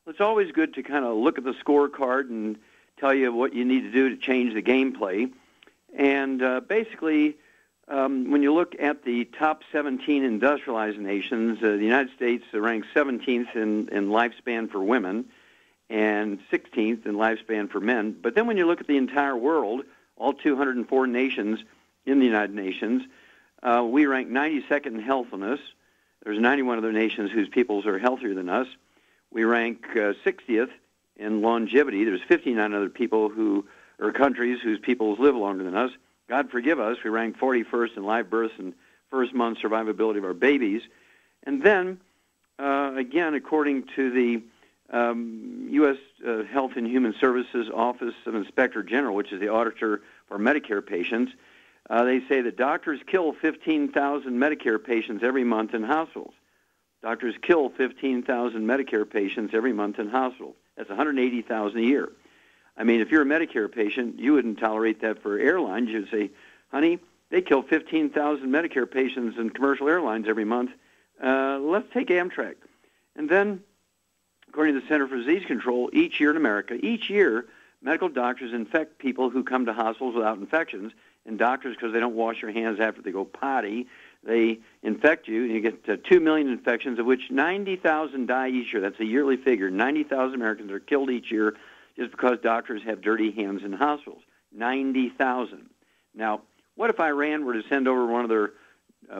Well, it's always good to kind of look at the scorecard and tell you what you need to do to change the gameplay. And basically, when you look at the top 17 industrialized nations, the United States ranks 17th in lifespan for women and 16th in lifespan for men. But then when you look at the entire world, all 204 nations in the United Nations, we rank 92nd in healthfulness. There's 91 other nations whose peoples are healthier than us. We rank 60th in longevity. There's 59 other countries whose peoples live longer than us. God forgive us, we rank 41st in live births and first month survivability of our babies. And then, again, according to the U.S. Health and Human Services Office of Inspector General, which is the auditor for Medicare patients, they say that doctors kill 15,000 Medicare patients every month in hospitals. Doctors kill 15,000 Medicare patients every month in hospitals. That's 180,000 a year. I mean, if you're a Medicare patient, you wouldn't tolerate that for airlines. You'd say, honey, they kill 15,000 Medicare patients in commercial airlines every month. Let's take Amtrak. And then, according to the Center for Disease Control, each year in America, medical doctors infect people who come to hospitals without infections. And doctors, because they don't wash their hands after they go potty, they infect you, and you get 2 million infections, of which 90,000 die each year. That's a yearly figure. 90,000 Americans are killed each year just because doctors have dirty hands in hospitals. 90,000. Now, what if Iran were to send over one of their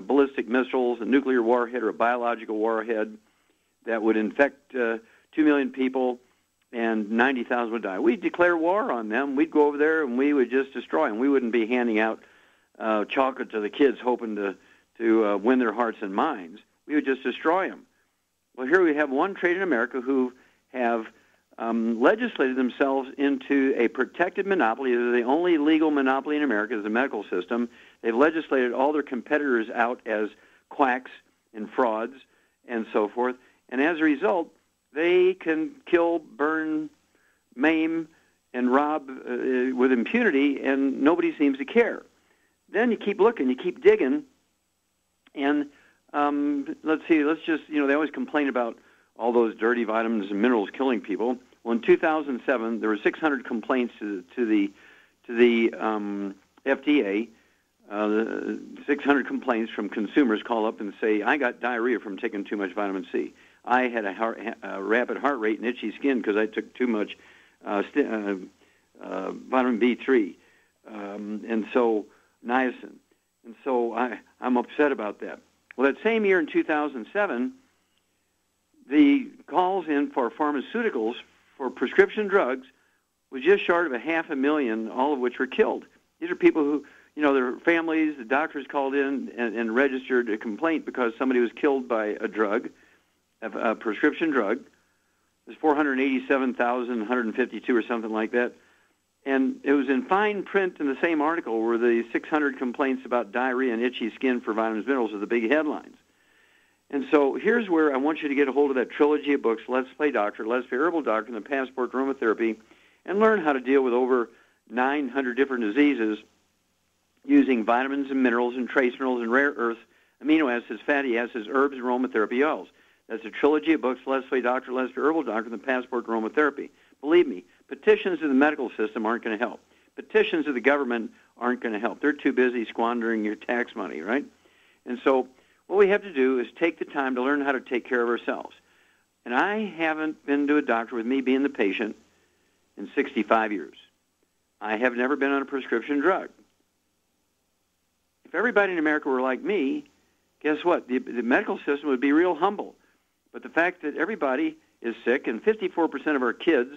ballistic missiles, a nuclear warhead or a biological warhead that would infect 2 million people and 90,000 would die? We'd declare war on them. We'd go over there and we would just destroy them. We wouldn't be handing out chocolate to the kids hoping to win their hearts and minds. We would just destroy them. Well, here we have one trade in America who have legislated themselves into a protected monopoly. They're the only legal monopoly in America is the medical system. They've legislated all their competitors out as quacks and frauds and so forth. And as a result, they can kill, burn, maim, and rob with impunity, and nobody seems to care. Then you keep looking, you keep digging, and let's see, they always complain about all those dirty vitamins and minerals killing people. Well, in 2007, there were 600 complaints to the FDA. 600 complaints from consumers call up and say, I got diarrhea from taking too much vitamin C. I had a rapid heart rate and itchy skin because I took too much vitamin B3 and so niacin. And so I'm upset about that. Well, that same year in 2007, the calls in for pharmaceuticals for prescription drugs was just short of 500,000, all of which were killed. These are people who, their families, the doctors called in and registered a complaint because somebody was killed by a drug, a prescription drug. There's 487,152 or something like that. And it was in fine print in the same article where the 600 complaints about diarrhea and itchy skin for vitamins and minerals are the big headlines. And so here's where I want you to get a hold of that trilogy of books, Let's Play Doctor, Let's Play Herbal Doctor, and the Passport to Aromatherapy, and learn how to deal with over 900 different diseases using vitamins and minerals and trace minerals and rare earths, amino acids, fatty acids, herbs, and aromatherapy oils. That's a trilogy of books, Let's Play Doctor, Let's Play Herbal Doctor, and the Passport to Aromatherapy. Believe me, petitions to the medical system aren't going to help. Petitions to the government aren't going to help. They're too busy squandering your tax money, right? And so what we have to do is take the time to learn how to take care of ourselves. And I haven't been to a doctor with me being the patient in 65 years. I have never been on a prescription drug. If everybody in America were like me, guess what? The medical system would be real humble. But the fact that everybody is sick and 54% of our kids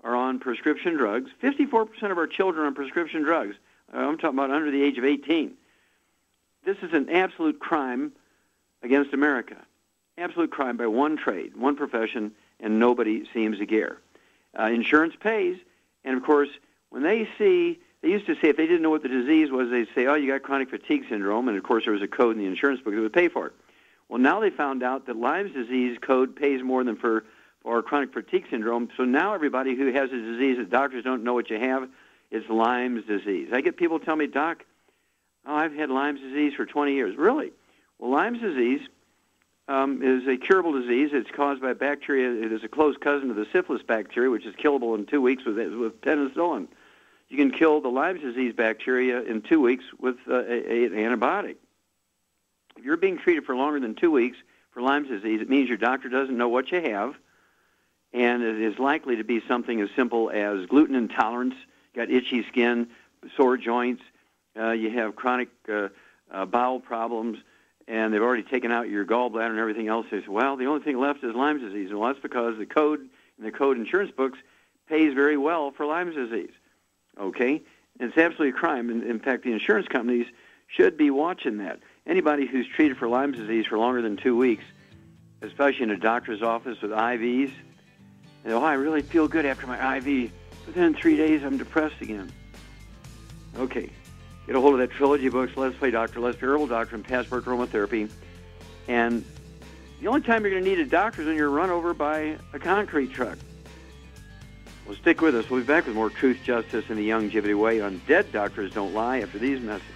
are on prescription drugs, 54% of our children are on prescription drugs. I'm talking about under the age of 18. This is an absolute crime against America. Absolute crime by one trade, one profession, and nobody seems to care. Insurance pays, and of course, when they used to say if they didn't know what the disease was, they'd say, oh, you got chronic fatigue syndrome, and of course there was a code in the insurance book that would pay for it. Well, now they found out that Lyme's disease code pays more than for chronic fatigue syndrome, so now everybody who has a disease that doctors don't know what you have is Lyme's disease. I get people tell me, Doc, I've had Lyme's disease for 20 years. Really? Well, Lyme's disease is a curable disease. It's caused by a bacteria. It is a close cousin to the syphilis bacteria, which is killable in 2 weeks with penicillin. You can kill the Lyme disease bacteria in 2 weeks with an antibiotic. If you're being treated for longer than 2 weeks for Lyme disease, it means your doctor doesn't know what you have, and it is likely to be something as simple as gluten intolerance, got itchy skin, sore joints, you have chronic bowel problems, and they've already taken out your gallbladder and everything else. They say, well, the only thing left is Lyme disease. Well, that's because the code in the code insurance books pays very well for Lyme disease. Okay? And it's absolutely a crime. In fact, the insurance companies should be watching that. Anybody who's treated for Lyme disease for longer than 2 weeks, especially in a doctor's office with IVs, and, oh, I really feel good after my IV, but then in 3 days I'm depressed again. Okay. Get a hold of that trilogy of books, Let's Play Doctor, Let's Play Herbal Doctor, and Passport to Aromatherapy. And the only time you're going to need a doctor is when you're run over by a concrete truck. Well, stick with us. We'll be back with more Truth, Justice, and the Longevity Way on Dead Doctors Don't Lie after these messages.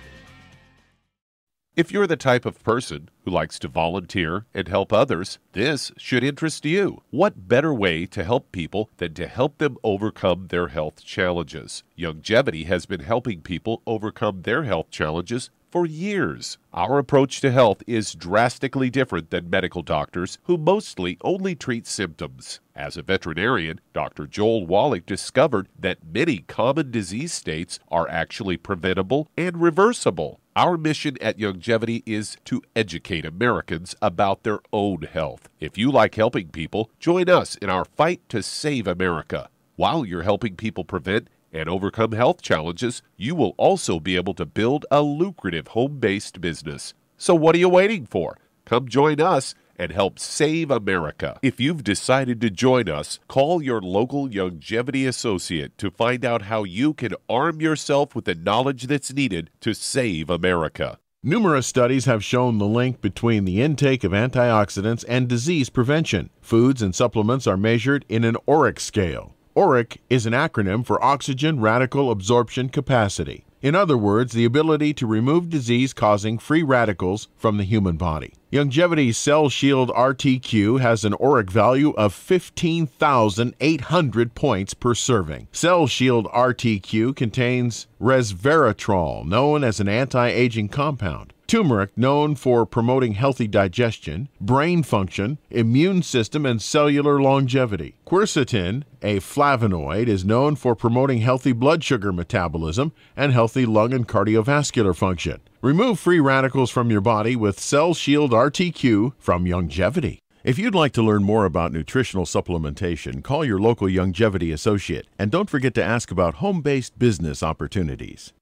If you're the type of person who likes to volunteer and help others, this should interest you. What better way to help people than to help them overcome their health challenges? Longevity has been helping people overcome their health challenges for years. Our approach to health is drastically different than medical doctors who mostly only treat symptoms. As a veterinarian, Dr. Joel Wallach discovered that many common disease states are actually preventable and reversible. Our mission at Longevity is to educate Americans about their own health. If you like helping people, join us in our fight to save America. While you're helping people prevent and overcome health challenges, you will also be able to build a lucrative home-based business. So what are you waiting for? Come join us and help save America. If you've decided to join us, call your local Longevity associate to find out how you can arm yourself with the knowledge that's needed to save America. Numerous studies have shown the link between the intake of antioxidants and disease prevention. Foods and supplements are measured in an ORAC scale. ORAC is an acronym for Oxygen Radical Absorption Capacity. In other words, the ability to remove disease-causing free radicals from the human body. Longevity's Cell Shield RTQ has an ORAC value of 15,800 points per serving. Cell Shield RTQ contains resveratrol, known as an anti-aging compound, turmeric, known for promoting healthy digestion, brain function, immune system, and cellular longevity. Quercetin, a flavonoid, is known for promoting healthy blood sugar metabolism and healthy lung and cardiovascular function. Remove free radicals from your body with Cell Shield RTQ from Longevity. If you'd like to learn more about nutritional supplementation, call your local Longevity associate, and don't forget to ask about home-based business opportunities.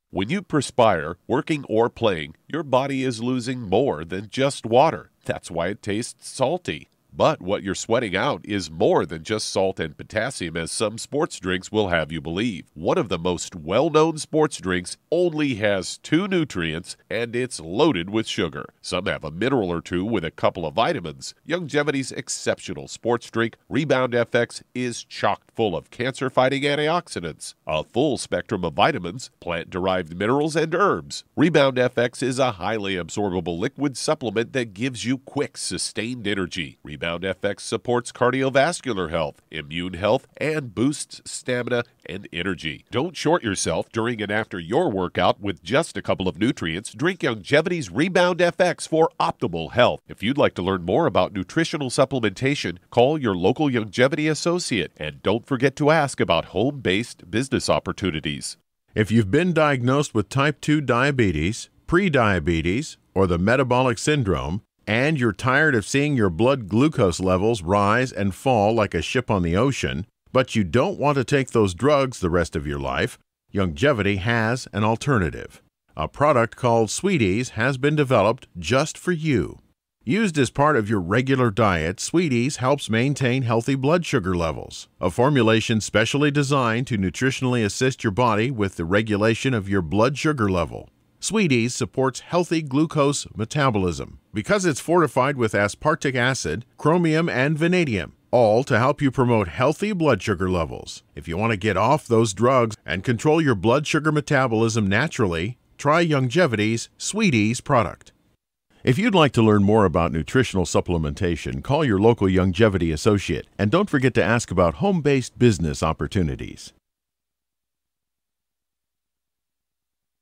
When you perspire, working or playing, your body is losing more than just water. That's why it tastes salty. But what you're sweating out is more than just salt and potassium, as some sports drinks will have you believe. One of the most well-known sports drinks only has 2 nutrients, and it's loaded with sugar. Some have a mineral or 2 with a couple of vitamins. Longevity's exceptional sports drink, Rebound FX, is chock full of cancer-fighting antioxidants, a full spectrum of vitamins, plant-derived minerals, and herbs. Rebound FX is a highly absorbable liquid supplement that gives you quick, sustained energy. Rebound FX supports cardiovascular health, immune health, and boosts stamina and energy. Don't short yourself during and after your workout with just a couple of nutrients. Drink Longevity's Rebound FX for optimal health. If you'd like to learn more about nutritional supplementation, call your local Longevity associate, and don't forget to ask about home-based business opportunities. If you've been diagnosed with type 2 diabetes, prediabetes, or the metabolic syndrome, and you're tired of seeing your blood glucose levels rise and fall like a ship on the ocean, but you don't want to take those drugs the rest of your life, Longevity has an alternative. A product called Sweeties has been developed just for you. Used as part of your regular diet, Sweeties helps maintain healthy blood sugar levels. A formulation specially designed to nutritionally assist your body with the regulation of your blood sugar level. Sweeties supports healthy glucose metabolism because it's fortified with aspartic acid, chromium, and vanadium, all to help you promote healthy blood sugar levels. If you want to get off those drugs and control your blood sugar metabolism naturally, try Longevity's Sweeties product. If you'd like to learn more about nutritional supplementation, call your local Longevity associate, and don't forget to ask about home-based business opportunities.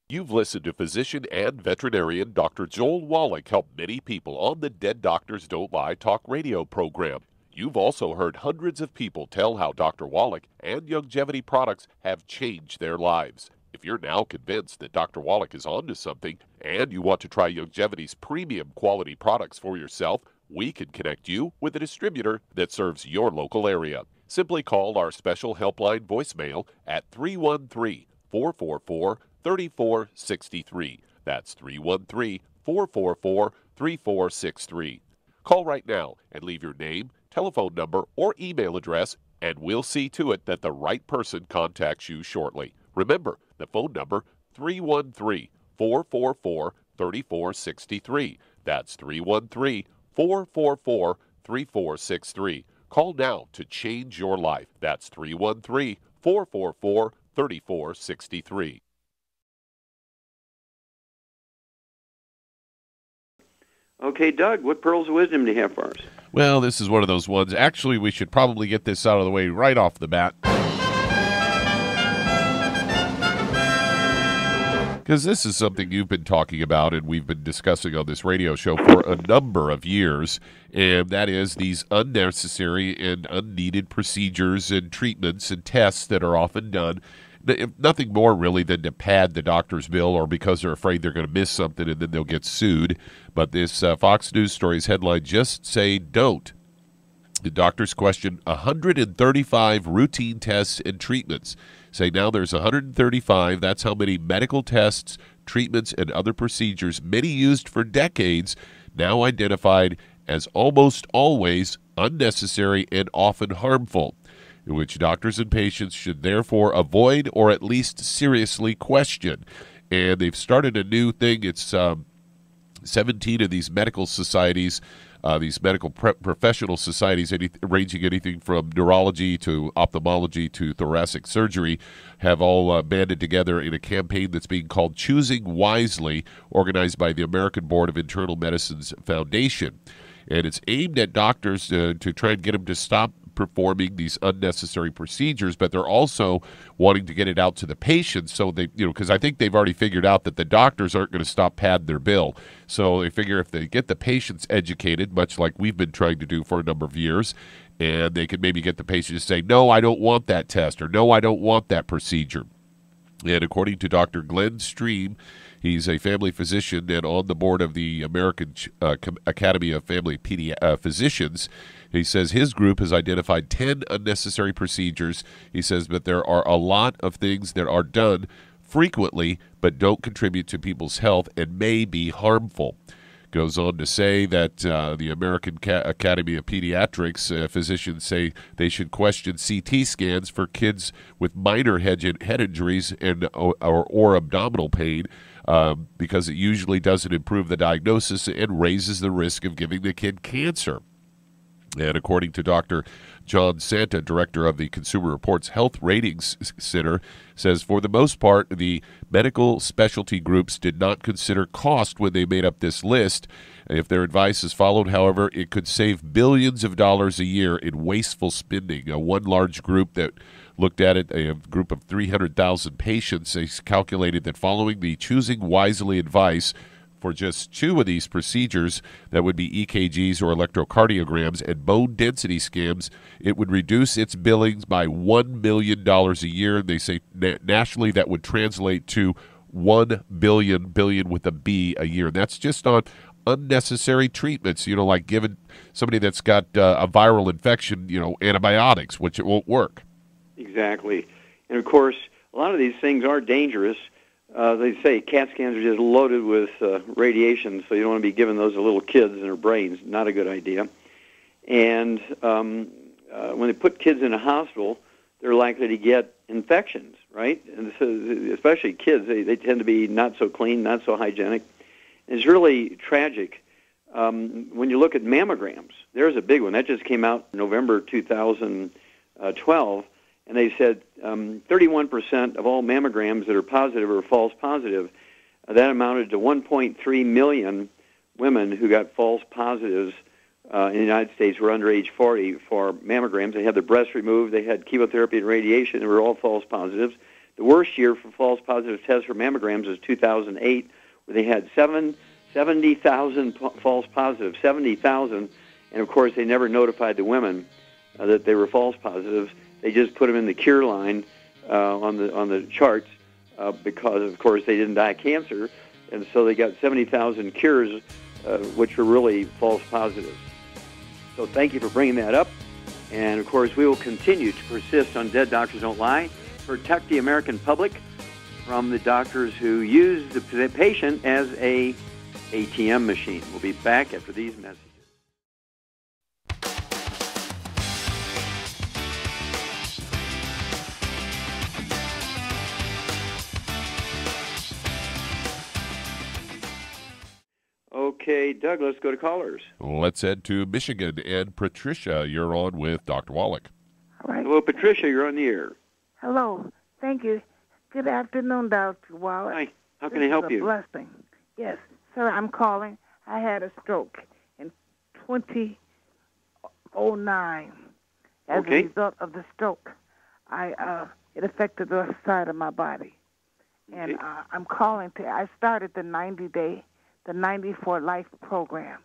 You've listened to physician and veterinarian Dr. Joel Wallach help many people on the Dead Doctors Don't Lie talk radio program. You've also heard hundreds of people tell how Dr. Wallach and Longevity products have changed their lives. If you're now convinced that Dr. Wallach is onto something and you want to try Longevity's premium quality products for yourself, we can connect you with a distributor that serves your local area. Simply call our special helpline voicemail at 313-444-3463. That's 313-444-3463. Call right now and leave your name, telephone number, or email address, and we'll see to it that the right person contacts you shortly. Remember, the phone number, 313-444-3463. That's 313-444-3463. Call now to change your life. That's 313-444-3463. Okay, Doug, what pearls of wisdom do you have for us? Well, this is one of those ones. Actually, we should probably get this out of the way right off the bat, because this is something you've been talking about and we've been discussing on this radio show for a number of years, and that is these unnecessary and unneeded procedures and treatments and tests that are often done. Nothing more really than to pad the doctor's bill, or because they're afraid they're going to miss something and then they'll get sued. But this Fox News story's headline, "Just Say Don't." The doctors question 135 routine tests and treatments. Say now there's 135. That's how many medical tests, treatments, and other procedures, many used for decades, now identified as almost always unnecessary and often harmful, which doctors and patients should therefore avoid or at least seriously question. And they've started a new thing. It's 17 of these medical societies, these medical professional societies, ranging anything from neurology to ophthalmology to thoracic surgery, have all banded together in a campaign that's being called Choosing Wisely, organized by the American Board of Internal Medicine's Foundation. And it's aimed at doctors to try and get them to stop performing these unnecessary procedures, but they're also wanting to get it out to the patients, so they, because I think they've already figured out that the doctors aren't going to stop padding their bill. So they figure if they get the patients educated, much like we've been trying to do for a number of years, and they can maybe get the patient to say, no, I don't want that test, or no, I don't want that procedure. And according to Dr. Glenn Stream, he's a family physician and on the board of the American Academy of Family Physicians. He says his group has identified 10 unnecessary procedures. He says, but there are a lot of things that are done frequently but don't contribute to people's health and may be harmful. Goes on to say that the American Academy of Pediatrics physicians say they should question CT scans for kids with minor head injuries and or abdominal pain, because it usually doesn't improve the diagnosis and raises the risk of giving the kid cancer. And according to Dr. John Santa, director of the Consumer Reports Health Ratings Center, says for the most part, the medical specialty groups did not consider cost when they made up this list. If their advice is followed, however, it could save billions of dollars a year in wasteful spending. One large group that looked at it, a group of 300,000 patients, they calculated that following the Choosing Wisely advice for just 2 of these procedures, that would be EKGs or electrocardiograms and bone density scans, it would reduce its billings by $1 million a year. And they say nationally that would translate to $1 billion with a B a year. And that's just on unnecessary treatments, like giving somebody that's got a viral infection, antibiotics, which it won't work. Exactly. And of course, a lot of these things are dangerous. They say CAT scans are just loaded with radiation, so you don't want to be giving those to little kids in their brains. Not a good idea. And when they put kids in a hospital, they're likely to get infections, right? And so, especially kids, they tend to be not so clean, not so hygienic. And it's really tragic. When you look at mammograms, there's a big one. That just came out in November 2012. And they said 31% of all mammograms that are positive or false positive, that amounted to 1.3 million women who got false positives in the United States were under age 40 for mammograms. They had their breasts removed. They had chemotherapy and radiation. They were all false positives. The worst year for false positive tests for mammograms was 2008, where they had 70,000 false positives, 70,000. And, of course, they never notified the women that they were false positives. They just put them in the cure line on the charts because, of course, they didn't die of cancer. And so they got 70,000 cures, which were really false positives. So thank you for bringing that up. And, of course, we will continue to persist on Dead Doctors Don't Lie, protect the American public from the doctors who use the patient as a ATM machine. We'll be back after these messages. Okay, Doug, let's go to callers. Let's head to Michigan. And Patricia, you're on with Dr. Wallach. All right. Hello, Patricia, you're on the air. Hello. Thank you. Good afternoon, Dr. Wallach. Hi. How can I help you? This is a blessing. Yes. Sir, I'm calling. I had a stroke in 2009. As a result of the stroke, it affected the left side of my body. And I'm calling I started the 94 Life program.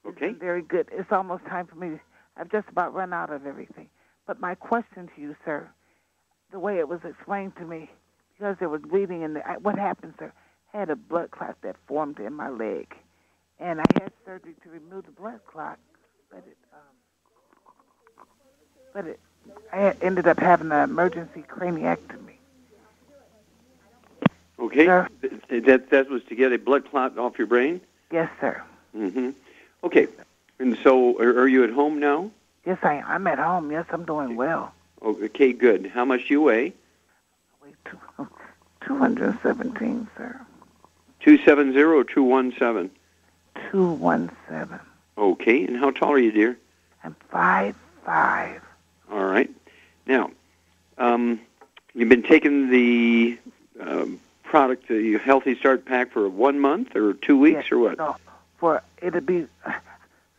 It's been very good. It's almost time for me. I've just about run out of everything. But my question to you, sir, the way it was explained to me, because there was bleeding in what happened, sir, I had a blood clot that formed in my leg. And I had surgery to remove the blood clot, I ended up having an emergency craniectomy. Okay. Sir? That was to get a blood clot off your brain? Yes, sir. Mm-hmm. Okay. And so are you at home now? Yes, I'm at home. Yes, I'm doing well. Okay, good. How much do you weigh? I weigh 217, sir. 270 or 217? 217. Okay. And how tall are you, dear? I'm 5'5". All right. Now, you've been taking the product, the Healthy Start Pack, for 1 month or 2 weeks, yes, or what? No, it'll be,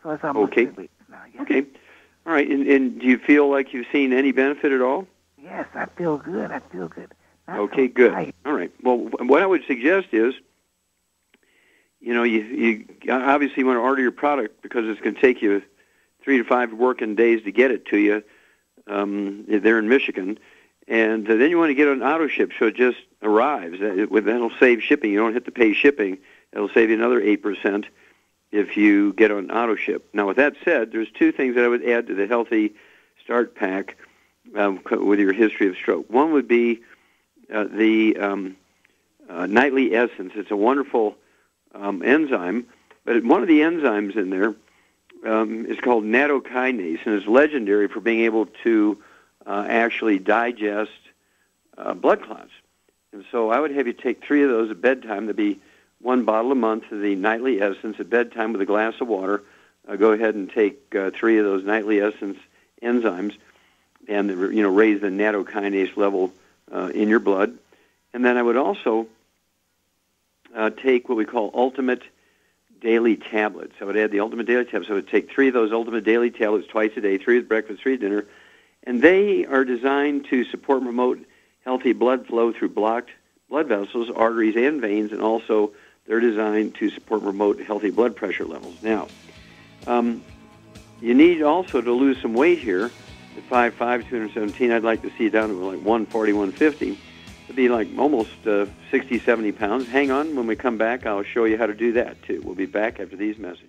so it's almost 2 weeks now. Yes. Okay. All right. And do you feel like you've seen any benefit at all? Yes, I feel good. Not okay, so good. tight. All right. Well, what I would suggest is, you obviously want to order your product because it's going to take you 3 to 5 working days to get it to you. They're in Michigan. And then you want to get it on auto ship so it just arrives. That'll save shipping. You don't have to pay shipping. It'll save you another 8% if you get on auto ship. Now, with that said, there's 2 things that I would add to the Healthy Start Pack with your history of stroke. One would be the nightly essence. It's a wonderful enzyme, but one of the enzymes in there is called nattokinase, and it's legendary for being able to actually digest blood clots. And so I would have you take 3 of those at bedtime. There'd be 1 bottle a month of the nightly essence at bedtime with a glass of water. Go ahead and take 3 of those nightly essence enzymes and raise the nattokinase level in your blood. And then I would also take what we call Ultimate Daily Tablets. I would add the Ultimate Daily Tablets. I would take 3 of those Ultimate Daily Tablets twice a day, 3 at breakfast, 3 at dinner. And they are designed to support and promote healthy blood flow through blocked blood vessels, arteries, and veins, and also they're designed to support and promote healthy blood pressure levels. Now, you need also to lose some weight here. At 5'5", 217, I'd like to see you down to like 140, 150. It'd be like almost 60, 70 pounds. Hang on. When we come back, I'll show you how to do that, too. We'll be back after these messages.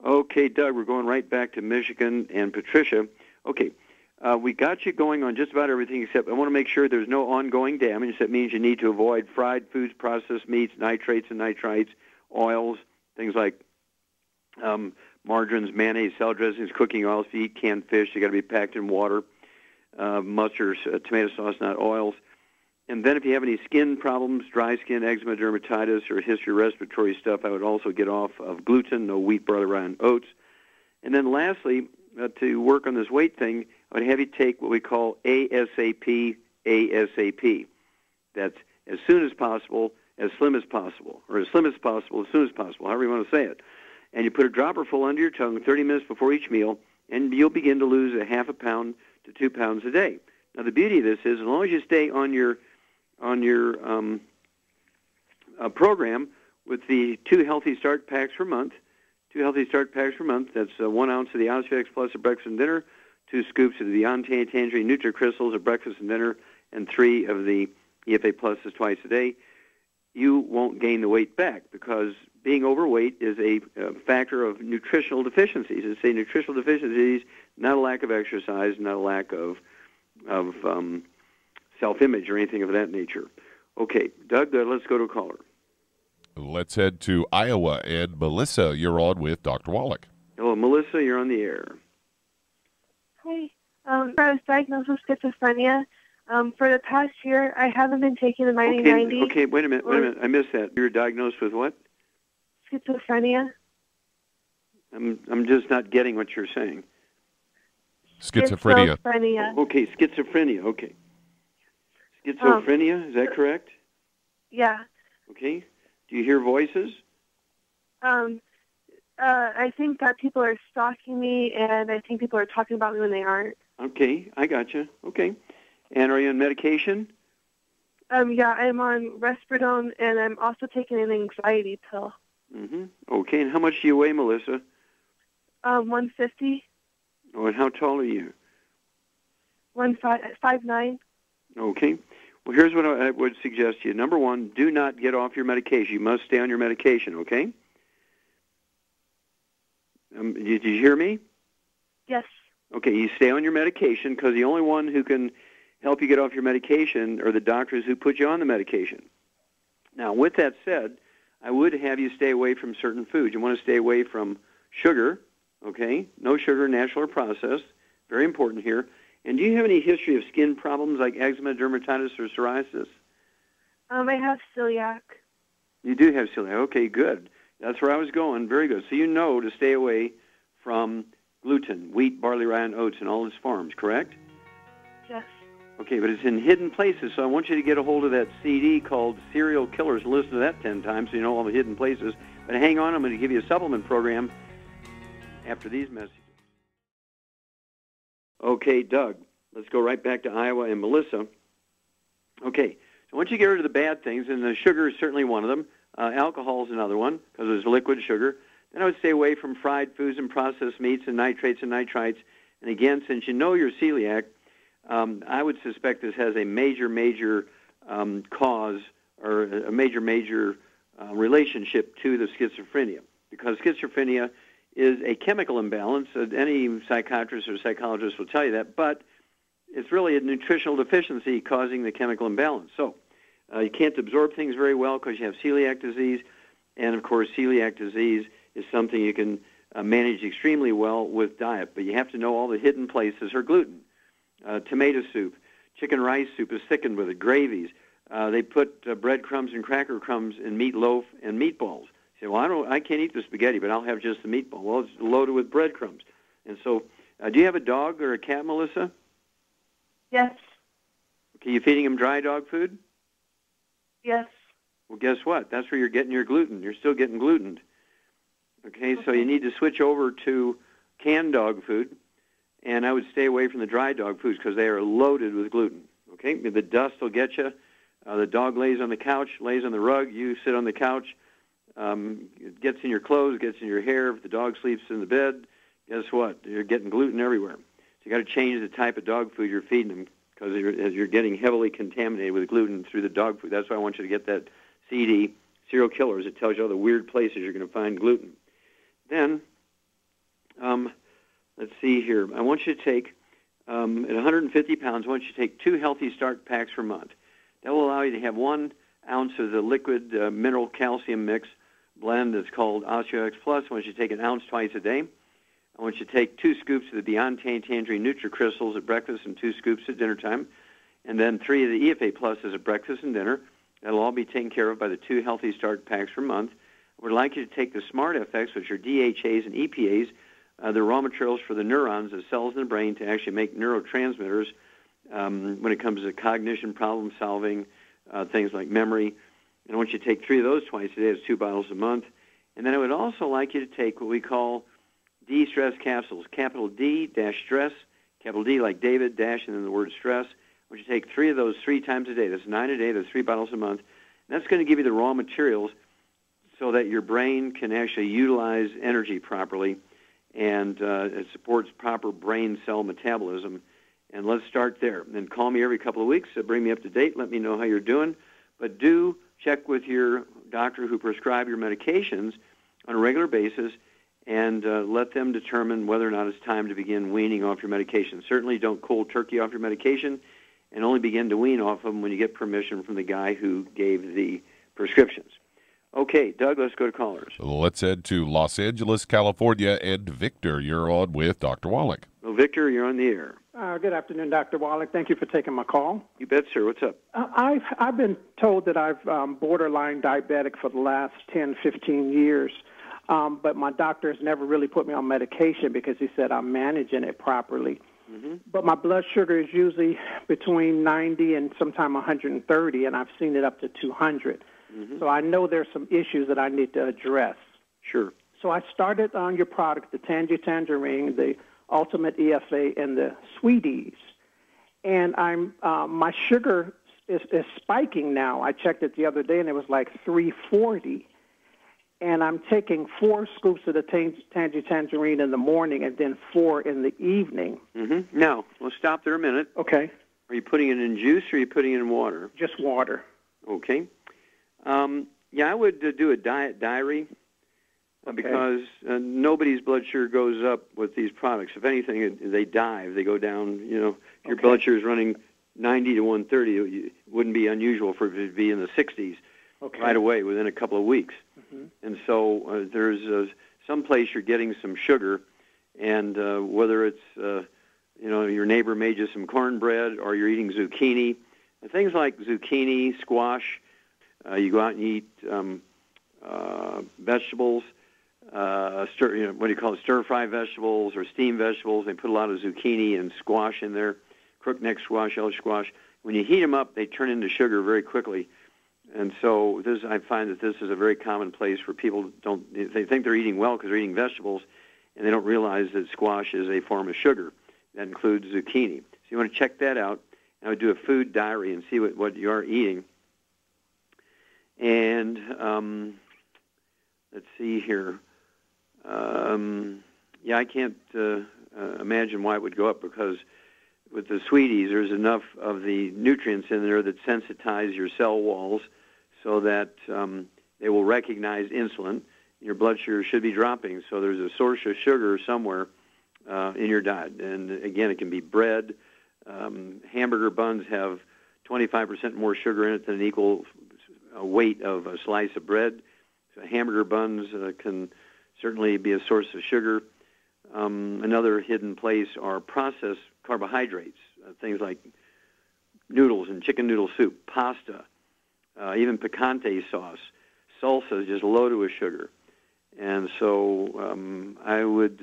Okay, Doug, we're going right back to Michigan and Patricia. Okay, we got you going on just about everything except I want to make sure there's no ongoing damage. That means you need to avoid fried foods, processed meats, nitrates and nitrites, oils, things like margarines, mayonnaise, salad dressings, cooking oils. If you eat canned fish, they got to be packed in water. Mustard, tomato sauce, not oils. And then if you have any skin problems, dry skin, eczema, dermatitis, or history of respiratory stuff, I would also get off of gluten, no wheat, barley, rye, and oats. And then lastly, to work on this weight thing, I would have you take what we call ASAP, ASAP. That's as soon as possible, as slim as possible, or as slim as possible, as soon as possible, however you want to say it. And you put a dropper full under your tongue 30 minutes before each meal, and you'll begin to lose a half a pound to 2 pounds a day. Now, the beauty of this is, as long as you stay on your program with the 2 healthy start packs per month, that's 1 ounce of the Osteox Plus at breakfast and dinner, 2 scoops of the Tangerine Nutri-Crystals at breakfast and dinner, and 3 of the EFA Pluses twice a day, you won't gain the weight back, because being overweight is a factor of nutritional deficiencies. It's a nutritional deficiencies, not a lack of exercise, not a lack of self-image or anything of that nature. Okay, Doug, let's go to a caller. Let's head to Iowa. And Melissa, you're on with Dr. Wallach. Hello, Melissa, you're on the air. Hi. I was diagnosed with schizophrenia. For the past year, I haven't been taking the 90/90. Okay, wait a minute. I missed that. You were diagnosed with what? Schizophrenia. I'm just not getting what you're saying. Schizophrenia. Okay, schizophrenia. Okay. Schizophrenia, is that correct? Yeah. Okay. Do you hear voices? I think that people are stalking me, and I think people are talking about me when they aren't. Okay, I gotcha. Okay. And are you on medication? Yeah, I'm on Risperidone, and I'm also taking an anxiety pill. Mm-hmm. Okay, and how much do you weigh, Melissa? 150. Oh, and how tall are you? 5'9". Okay. Well, here's what I would suggest to you. Number 1, do not get off your medication. You must stay on your medication, okay? Did you hear me? Yes. Okay, you stay on your medication, because the only one who can help you get off your medication are the doctors who put you on the medication. Now, with that said, I would have you stay away from certain foods. You want to stay away from sugar, okay? No sugar, natural or processed. Very important here. And do you have any history of skin problems like eczema, dermatitis, or psoriasis? I have celiac. You do have celiac. Okay, good. That's where I was going. Very good. So you know to stay away from gluten, wheat, barley, rye, and oats in all its forms, correct? Yes. Okay, but it's in hidden places, so I want you to get a hold of that CD called Serial Killers and listen to that 10 times so you know all the hidden places. But hang on, I'm going to give you a supplement program after these messages. Okay, Doug, let's go right back to Iowa and Melissa. Okay, so I want you to get rid of the bad things, and the sugar is certainly one of them. Alcohol is another one, because it's liquid sugar. Then I would stay away from fried foods and processed meats and nitrates and nitrites. And again, since you know you're celiac, I would suspect this has a major cause, or a major relationship to the schizophrenia, because schizophrenia is a chemical imbalance. Any psychiatrist or psychologist will tell you that, but it's really a nutritional deficiency causing the chemical imbalance. So you can't absorb things very well because you have celiac disease, and of course celiac disease is something you can manage extremely well with diet, but you have to know all the hidden places are gluten. Tomato soup, chicken rice soup is thickened with it, gravies. They put breadcrumbs and cracker crumbs in meatloaf and meatballs. You say, well, I can't eat the spaghetti, but I'll have just the meatball. Well, it's loaded with breadcrumbs. And so, do you have a dog or a cat, Melissa? Yes. Okay, you feeding him dry dog food? Yes. Well, guess what? That's where you're getting your gluten. You're still getting glutened. Okay, so you need to switch over to canned dog food, and I would stay away from the dry dog foods because they are loaded with gluten. Okay, the dust will get you. The dog lays on the couch, lays on the rug. You sit on the couch. It gets in your clothes, gets in your hair. If the dog sleeps in the bed, guess what? You're getting gluten everywhere. So you got to change the type of dog food you're feeding them because you're getting heavily contaminated with gluten through the dog food. That's why I want you to get that CD, Serial Killers. It tells you all the weird places you're going to find gluten. Then, let's see here. I want you to take, at 150 pounds, I want you to take 2 healthy start packs per month. That will allow you to have 1 ounce of the liquid mineral calcium mix blend that's called OsteoX Plus. I want you to take an ounce twice a day. I want you to take 2 scoops of the Beyond Tangerine Nutri-Crystals at breakfast and 2 scoops at dinner time, and then 3 of the EFA Pluses at breakfast and dinner. That'll all be taken care of by the 2 Healthy Start packs per month. I would like you to take the Smart FX, which are DHAs and EPAs, the raw materials for the neurons, the cells in the brain, to actually make neurotransmitters when it comes to cognition, problem solving, things like memory. And I want you to take 3 of those twice a day. It's 2 bottles a month. And then I would also like you to take what we call D-stress capsules, capital D-stress, capital D like David, dash, and then the word stress. I want you to take 3 of those 3 times a day. That's 9 a day. That's 3 bottles a month. And that's going to give you the raw materials so that your brain can actually utilize energy properly, and it supports proper brain cell metabolism. And let's start there. And then call me every couple of weeks. Bring me up to date. Let me know how you're doing. But do check with your doctor who prescribed your medications on a regular basis, and let them determine whether or not it's time to begin weaning off your medication. Certainly don't cold turkey off your medication, and only begin to wean off them when you get permission from the guy who gave the prescriptions. Okay, Doug, let's go to callers. Let's head to Los Angeles, California, and Victor, you're on with Dr. Wallach. Well, Victor, you're on the air. Good afternoon, Dr. Wallach. Thank you for taking my call. You bet, sir. What's up? I've been told that I've borderline diabetic for the last 10, 15 years, but my doctor has never really put me on medication because he said I'm managing it properly. Mm-hmm. But my blood sugar is usually between 90 and sometimes 130, and I've seen it up to 200. Mm-hmm. So I know there's some issues that I need to address. Sure. So I started on your product, the Tangerine, the Ultimate EFA, and the Sweeties. And my sugar is spiking now. I checked it the other day, and it was like 340. And I'm taking 4 scoops of the Tangerine in the morning and then 4 in the evening. Mm-hmm. Now, we'll stop there a minute. Okay. Are you putting it in juice or are you putting it in water? Just water. Okay. I would do a diet diary because nobody's blood sugar goes up with these products. If anything, they dive. They go down. If your blood sugar is running 90 to 130, it wouldn't be unusual for it to be in the 60s right away within a couple of weeks. Mm-hmm. And so there's some place you're getting some sugar, and whether it's, your neighbor made you some cornbread or you're eating zucchini, and things like zucchini, squash, you go out and eat vegetables, stir-fry vegetables or steamed vegetables. They put a lot of zucchini and squash in there, crookneck squash, yellow squash. When you heat them up, they turn into sugar very quickly. And so I find that this is a very common place where people they think they're eating well because they're eating vegetables, and they don't realize that squash is a form of sugar. That includes zucchini. So you want to check that out. And I would do a food diary and see what you are eating. And let's see here. I can't imagine why it would go up because with the Sweeties, there's enough of the nutrients in there that sensitize your cell walls so that they will recognize insulin. Your blood sugar should be dropping. So there's a source of sugar somewhere in your diet. And again, it can be bread. Hamburger buns have 25% more sugar in it than an equal weight of a slice of bread. So hamburger buns can certainly be a source of sugar. Another hidden place are processed carbohydrates, things like noodles and chicken noodle soup, pasta, even picante sauce. Salsa is just loaded with sugar. And so I would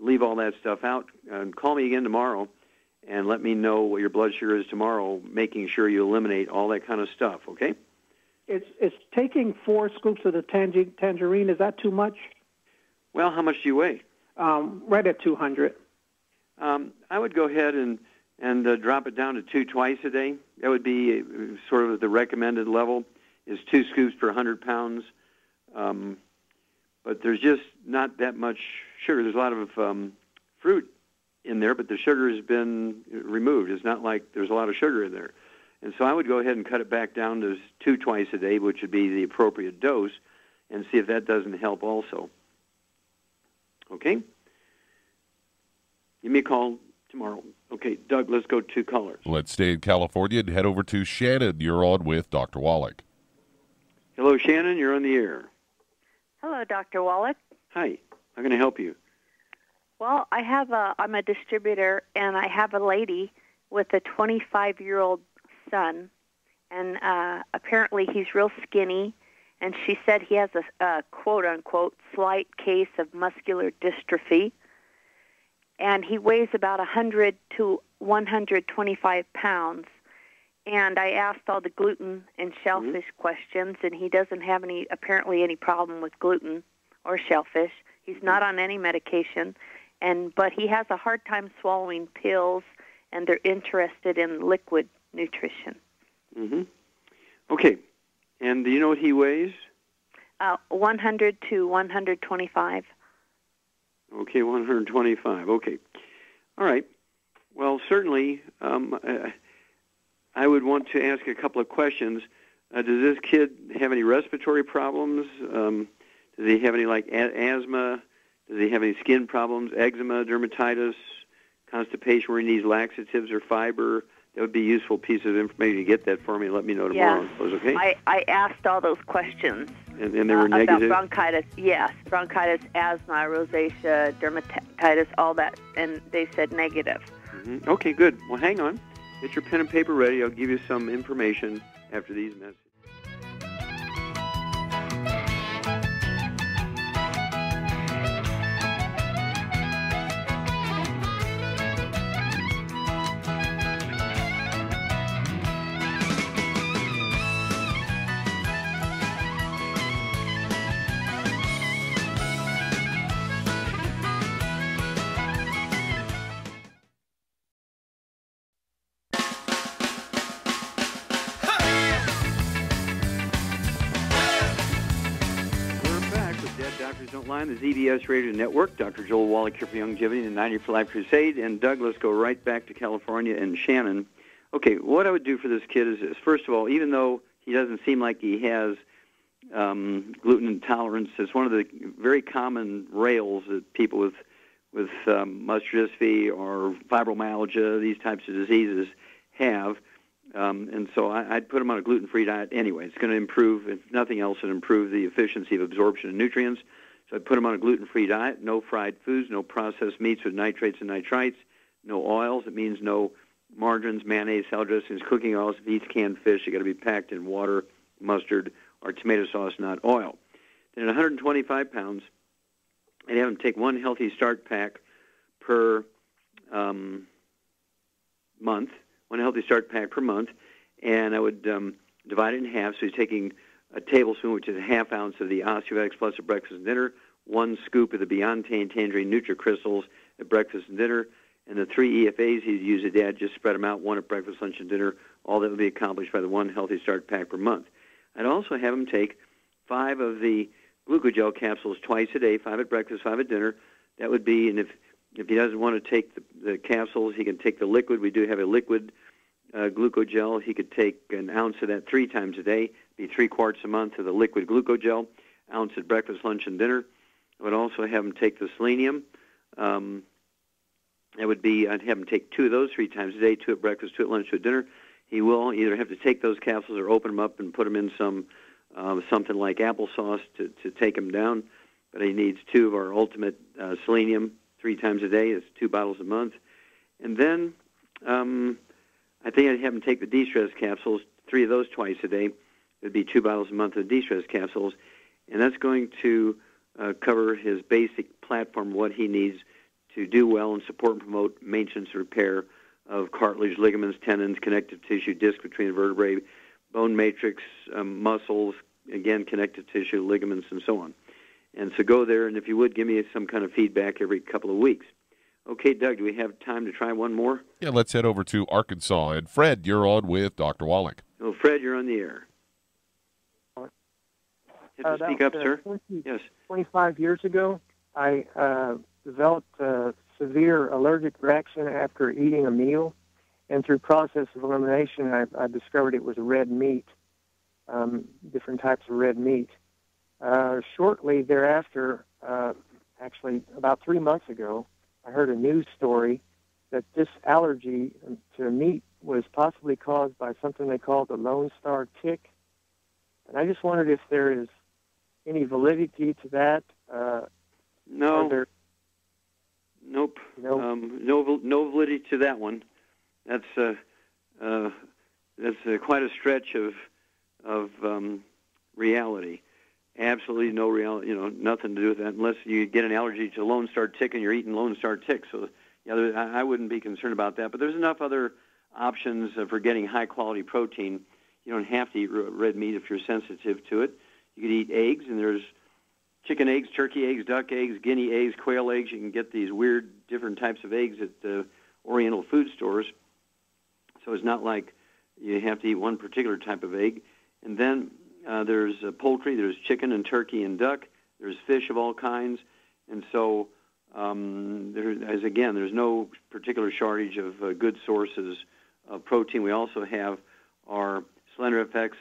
leave all that stuff out. Call me again tomorrow and let me know what your blood sugar is tomorrow, making sure you eliminate all that kind of stuff, okay? It's taking 4 scoops of the Tangerine. Is that too much? Well, how much do you weigh? Right at 200. I would go ahead and drop it down to 2 twice a day. That would be sort of the recommended level is 2 scoops per 100 pounds. But there's just not that much sugar. There's a lot of fruit in there, but the sugar has been removed. It's not like there's a lot of sugar in there. And so I would go ahead and cut it back down to 2 twice a day, which would be the appropriate dose, and see if that doesn't help also. Okay? Give me a call tomorrow. Okay, Doug, let's go 2 callers. Let's stay in California and head over to Shannon. You're on with Dr. Wallach. Hello, Shannon. You're on the air. Hello, Dr. Wallach. Hi. How can I help you? Well, I'm a distributor, and I have a lady with a 25-year-old son, and apparently he's real skinny, and she said he has a quote-unquote slight case of muscular dystrophy, and he weighs about 100 to 125 pounds. And I asked all the gluten and shellfish questions, and he doesn't have apparently any problem with gluten or shellfish. He's not on any medication, but he has a hard time swallowing pills, and they're interested in liquid nutrition. Mm-hmm. Okay. And do you know what he weighs? 100 to 125. Okay, 125. Okay. All right. Well, certainly, I would want to ask a couple of questions. Does this kid have any respiratory problems? Does he have any, asthma? Does he have any skin problems, eczema, dermatitis, constipation where he needs laxatives or fiber? That would be a useful piece of information. You get that for me and let me know tomorrow, I suppose, okay? I asked all those questions. And they were negative? About bronchitis, yes. Bronchitis, asthma, rosacea, dermatitis, all that, and they said negative. Mm-hmm. Okay, good. Well, hang on. Get your pen and paper ready. I'll give you some information after these messages. The ZBS Radio Network, Dr. Joel Wallach here for Longevity and the 90 for Life Crusade. And Doug, let's go right back to California and Shannon. Okay, what I would do for this kid is this. First of all, even though he doesn't seem like he has gluten intolerance, it's one of the very common rails that people with muscular dystrophy or fibromyalgia, these types of diseases, have. And so I'd put him on a gluten-free diet anyway. It's going to improve, if nothing else, it'll improve the efficiency of absorption of nutrients. So I'd put him on a gluten-free diet, no fried foods, no processed meats with nitrates and nitrites, no oils. It means no margarines, mayonnaise, salad dressings, cooking oils. If he eats canned fish, they got to be packed in water, mustard, or tomato sauce, not oil. Then at 125 pounds, I'd have him take one Healthy Start pack per month, one Healthy Start pack per month, and I would divide it in half. So he's taking a tablespoon, which is a half ounce of the Osteovex Plus at breakfast and dinner, 1 scoop of the Beyond Tangerine NutriCrystals at breakfast and dinner, and the 3 EFAs he'd use a day. I'd just spread them out, 1 at breakfast, lunch, and dinner. All that would be accomplished by the 1 Healthy Start pack per month. I'd also have him take 5 of the glucogel capsules twice a day, 5 at breakfast, 5 at dinner. That would be, and if he doesn't want to take the capsules, he can take the liquid. We do have a liquid glucogel. He could take an ounce of that 3 times a day, be 3 quarts a month of the liquid glucogel, ounce at breakfast, lunch, and dinner. I would also have him take the selenium. That would be, I'd have him take 2 of those 3 times a day, 2 at breakfast, 2 at lunch, 2 at dinner. He will either have to take those capsules or open them up and put them in something like applesauce to take them down. But he needs 2 of our ultimate selenium 3 times a day. It's 2 bottles a month. And then I think I'd have him take the de-stress capsules, 3 of those twice a day. It would be 2 bottles a month of de-stress capsules. And that's going to cover his basic platform, what he needs to do well and support and promote maintenance and repair of cartilage, ligaments, tendons, connective tissue, disc between the vertebrae, bone matrix, muscles, again, connective tissue, ligaments, and so on. And so go there, and if you would, give me some kind of feedback every couple of weeks. Okay, Doug, do we have time to try one more? Yeah, let's head over to Arkansas. And Fred, you're on with Dr. Wallach. Oh, Fred, you're on the air. Speak up, sir. Yes. 25 years ago, I developed a severe allergic reaction after eating a meal, and through process of elimination, I discovered it was red meat, different types of red meat. Shortly thereafter, actually about 3 months ago, I heard a news story that this allergy to meat was possibly caused by something they call the Lone Star tick. And I just wondered if there is any validity to that? No. Nope. No validity to that one. That's quite a stretch of reality. Absolutely no reality. Nothing to do with that unless you get an allergy to Lone Star tick and you're eating Lone Star tick. So, I wouldn't be concerned about that. But there's enough other options for getting high quality protein. You don't have to eat red meat if you're sensitive to it. You could eat eggs, and there's chicken eggs, turkey eggs, duck eggs, guinea eggs, quail eggs. You can get these weird different types of eggs at the Oriental food stores. So it's not like you have to eat one particular type of egg. And then there's poultry, there's chicken and turkey and duck, there's fish of all kinds. And so there's no particular shortage of good sources of protein. We also have our Slender FX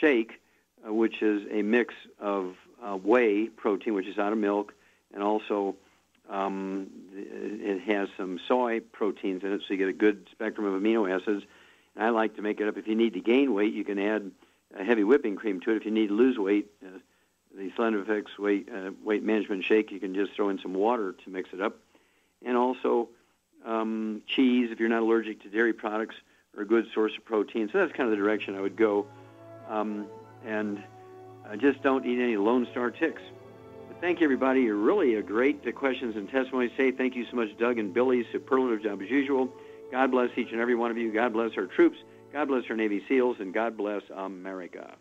shake, which is a mix of whey protein, which is out of milk, and also it has some soy proteins in it, so you get a good spectrum of amino acids. And I like to make it up. If you need to gain weight, you can add a heavy whipping cream to it. If you need to lose weight, the Slender FX weight management shake, you can just throw in some water to mix it up. And also cheese, if you're not allergic to dairy products, are a good source of protein. So that's kind of the direction I would go. And just don't eat any Lone Star ticks. But thank you, everybody. You're really great questions and testimonies. Thank you so much, Doug and Billy. Superlative job as usual. God bless each and every one of you. God bless our troops. God bless our Navy SEALs. And God bless America.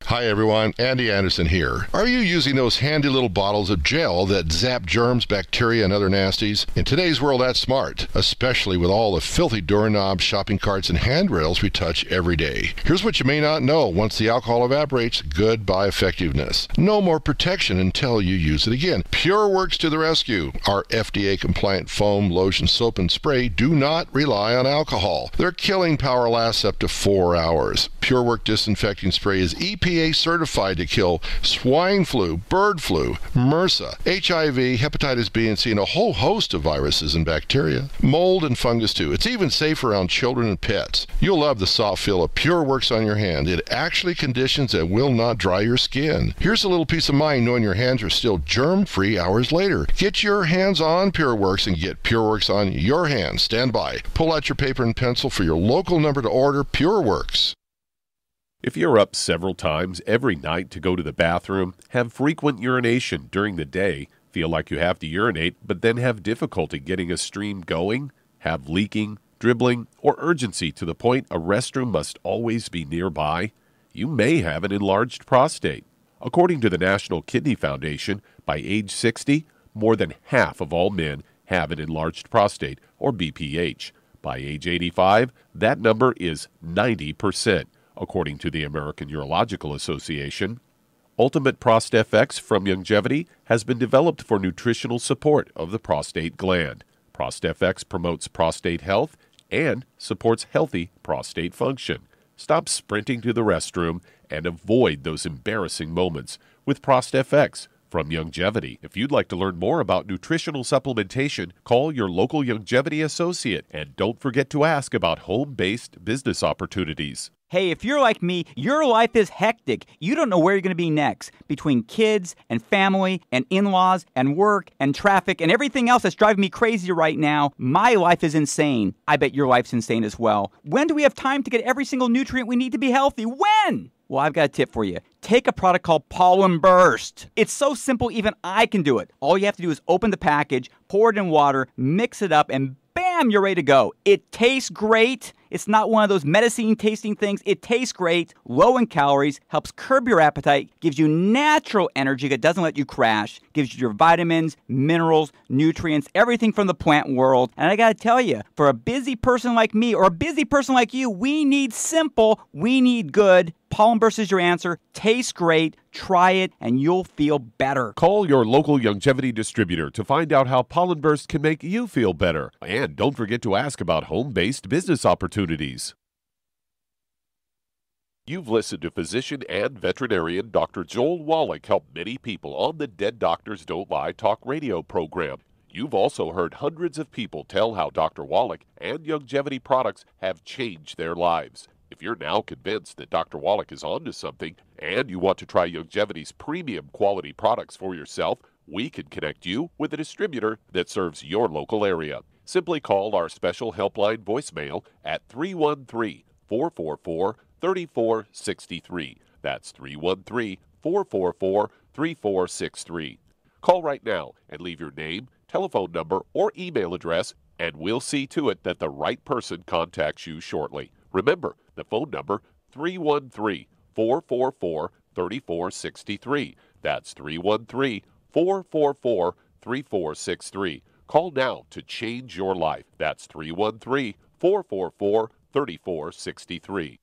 Hi everyone, Andy Anderson here. Are you using those handy little bottles of gel that zap germs, bacteria, and other nasties? In today's world, that's smart, especially with all the filthy doorknobs, shopping carts, and handrails we touch every day. Here's what you may not know. Once the alcohol evaporates, goodbye effectiveness. No more protection until you use it again. PureWorks to the rescue. Our FDA-compliant foam, lotion, soap, and spray do not rely on alcohol. Their killing power lasts up to 4 hours. PureWorks disinfecting spray is EPA certified to kill swine flu, bird flu, MRSA, HIV, hepatitis B and C, and a whole host of viruses and bacteria. Mold and fungus too. It's even safe around children and pets. You'll love the soft feel of PureWorks on your hand. It actually conditions and will not dry your skin. Here's a little peace of mind knowing your hands are still germ-free hours later. Get your hands on PureWorks and get PureWorks on your hands. Stand by. Pull out your paper and pencil for your local number to order PureWorks. If you're up several times every night to go to the bathroom, have frequent urination during the day, feel like you have to urinate but then have difficulty getting a stream going, have leaking, dribbling, or urgency to the point a restroom must always be nearby, you may have an enlarged prostate. According to the National Kidney Foundation, by age 60, more than half of all men have an enlarged prostate, or BPH. By age 85, that number is 90%. According to the American Urological Association. Ultimate ProstFX from Youngevity has been developed for nutritional support of the prostate gland. ProstFX promotes prostate health and supports healthy prostate function. Stop sprinting to the restroom and avoid those embarrassing moments with ProstFX from Youngevity. If you'd like to learn more about nutritional supplementation, call your local Youngevity associate and don't forget to ask about home-based business opportunities. Hey, if you're like me, your life is hectic. You don't know where you're going to be next. Between kids and family and in-laws and work and traffic and everything else that's driving me crazy right now, my life is insane. I bet your life's insane as well. When do we have time to get every single nutrient we need to be healthy? When? Well, I've got a tip for you. Take a product called Pollen Burst. It's so simple, even I can do it. All you have to do is open the package, pour it in water, mix it up, and bam, you're ready to go. It tastes great. It's not one of those medicine tasting things. It tastes great, low in calories, helps curb your appetite, gives you natural energy that doesn't let you crash, gives you your vitamins, minerals, nutrients, everything from the plant world. And I gotta tell you, for a busy person like me or a busy person like you, we need simple, we need good. Pollen Burst is your answer. Tastes great. Try it, and you'll feel better. Call your local Youngevity distributor to find out how Pollen Burst can make you feel better. And don't forget to ask about home-based business opportunities. You've listened to physician and veterinarian Dr. Joel Wallach help many people on the Dead Doctors Don't Lie talk radio program. You've also heard hundreds of people tell how Dr. Wallach and Youngevity products have changed their lives. If you're now convinced that Dr. Wallach is onto something and you want to try Youngevity's premium quality products for yourself, we can connect you with a distributor that serves your local area. Simply call our special helpline voicemail at 313-444-3463. That's 313-444-3463. Call right now and leave your name, telephone number, or email address, and we'll see to it that the right person contacts you shortly. Remember, the phone number, 313-444-3463. That's 313-444-3463. Call now to change your life. That's 313-444-3463.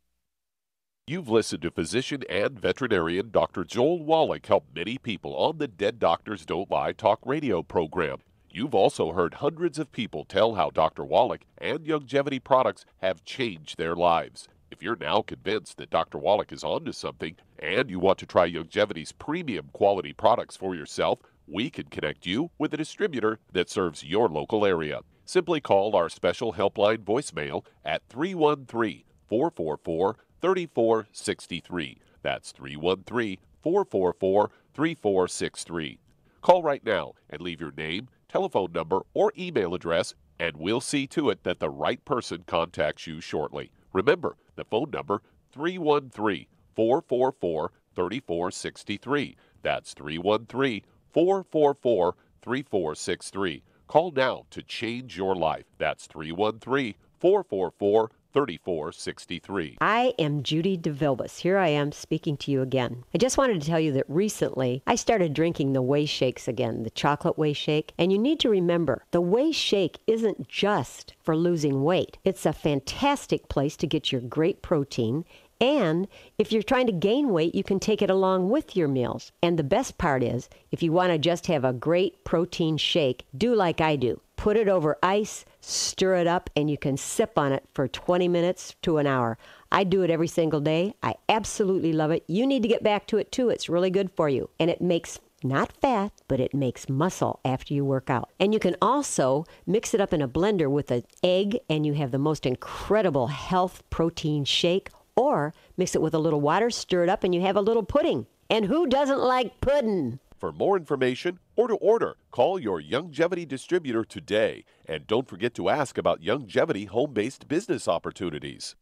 You've listened to physician and veterinarian Dr. Joel Wallach help many people on the Dead Doctors Don't Lie talk radio program. You've also heard hundreds of people tell how Dr. Wallach and Youngevity products have changed their lives. If you're now convinced that Dr. Wallach is onto something and you want to try Youngevity's premium quality products for yourself, we can connect you with a distributor that serves your local area. Simply call our special helpline voicemail at 313-444-3463. That's 313-444-3463. Call right now and leave your name, telephone number, or email address, and we'll see to it that the right person contacts you shortly. Remember, the phone number, 313-444-3463. That's 313-444-3463. Call now to change your life. That's 313-444-3463. I am Judy DeVilbus. Here I am speaking to you again. I just wanted to tell you that recently I started drinking the Whey Shakes again, the chocolate Whey Shake. And you need to remember, the Whey Shake isn't just for losing weight. It's a fantastic place to get your great protein. And if you're trying to gain weight, you can take it along with your meals. And the best part is, if you want to just have a great protein shake, do like I do. Put it over ice, stir it up, and you can sip on it for 20 minutes to an hour. I do it every single day. I absolutely love it. You need to get back to it too. It's really good for you. And it makes not fat, but it makes muscle after you work out. And you can also mix it up in a blender with an egg, and you have the most incredible health protein shake. Or mix it with a little water, stir it up, and you have a little pudding. And who doesn't like pudding? For more information or to order, call your Youngevity distributor today. And don't forget to ask about Youngevity home-based business opportunities.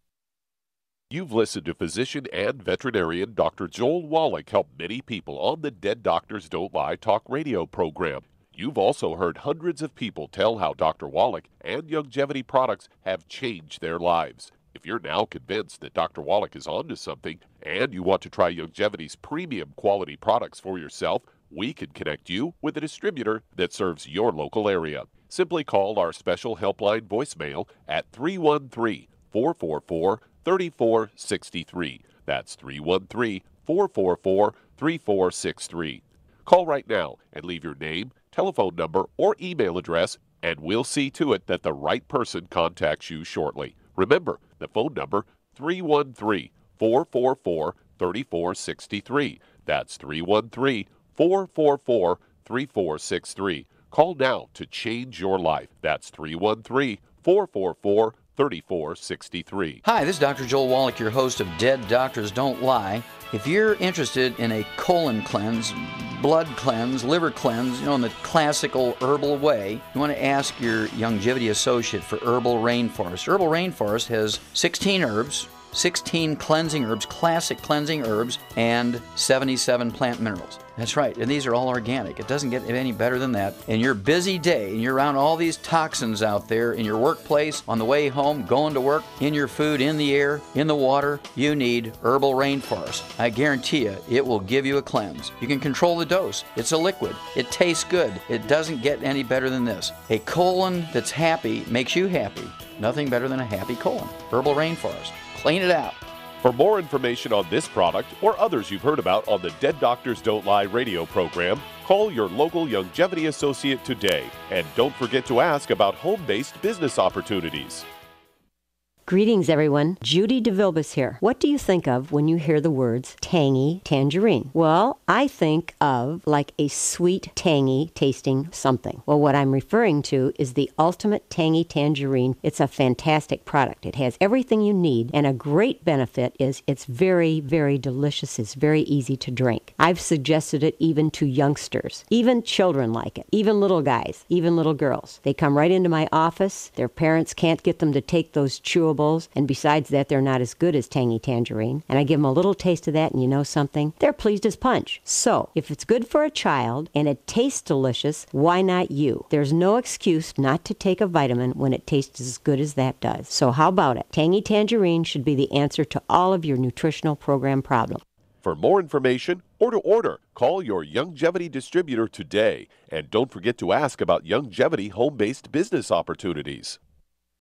You've listened to physician and veterinarian Dr. Joel Wallach help many people on the Dead Doctors Don't Lie talk radio program. You've also heard hundreds of people tell how Dr. Wallach and Youngevity products have changed their lives. If you're now convinced that Dr. Wallach is onto something and you want to try Youngevity's premium quality products for yourself, we can connect you with a distributor that serves your local area. Simply call our special helpline voicemail at 313-444-3463. That's 313-444-3463. Call right now and leave your name, telephone number, or email address, and we'll see to it that the right person contacts you shortly. Remember, the phone number, 313-444-3463. That's 313-444-3463. Call now to change your life. That's 313-444-3463. Hi, this is Dr. Joel Wallach, your host of Dead Doctors Don't Lie. If you're interested in a colon cleanse, blood cleanse, liver cleanse, in the classical herbal way, you want to ask your Youngevity associate for Herbal Rainforest. Herbal Rainforest has 16 herbs, 16 cleansing herbs, classic cleansing herbs, and 77 plant minerals. That's right, and these are all organic. It doesn't get any better than that. In your busy day, and you're around all these toxins out there, in your workplace, on the way home, going to work, in your food, in the air, in the water, you need Herbal Rainforest. I guarantee you, it will give you a cleanse. You can control the dose. It's a liquid. It tastes good. It doesn't get any better than this. A colon that's happy makes you happy. Nothing better than a happy colon. Herbal Rainforest. Clean it out. For more information on this product or others you've heard about on the Dead Doctors Don't Lie radio program, call your local Youngevity associate today. And don't forget to ask about home-based business opportunities. Greetings, everyone. Judy DeVilbus here. What do you think of when you hear the words tangy tangerine? Well, I think of like a sweet, tangy tasting something. Well, what I'm referring to is the Ultimate Tangy Tangerine. It's a fantastic product. It has everything you need, and a great benefit is it's very, very delicious. It's very easy to drink. I've suggested it even to youngsters. Even children like it. Even little guys. Even little girls. They come right into my office. Their parents can't get them to take those chewables, and besides that, they're not as good as Tangy Tangerine. And I give them a little taste of that, and you know something? They're pleased as punch. So, if it's good for a child and it tastes delicious, why not you? There's no excuse not to take a vitamin when it tastes as good as that does. So how about it? Tangy Tangerine should be the answer to all of your nutritional program problems. For more information or to order, call your Youngevity distributor today. And don't forget to ask about Youngevity home-based business opportunities.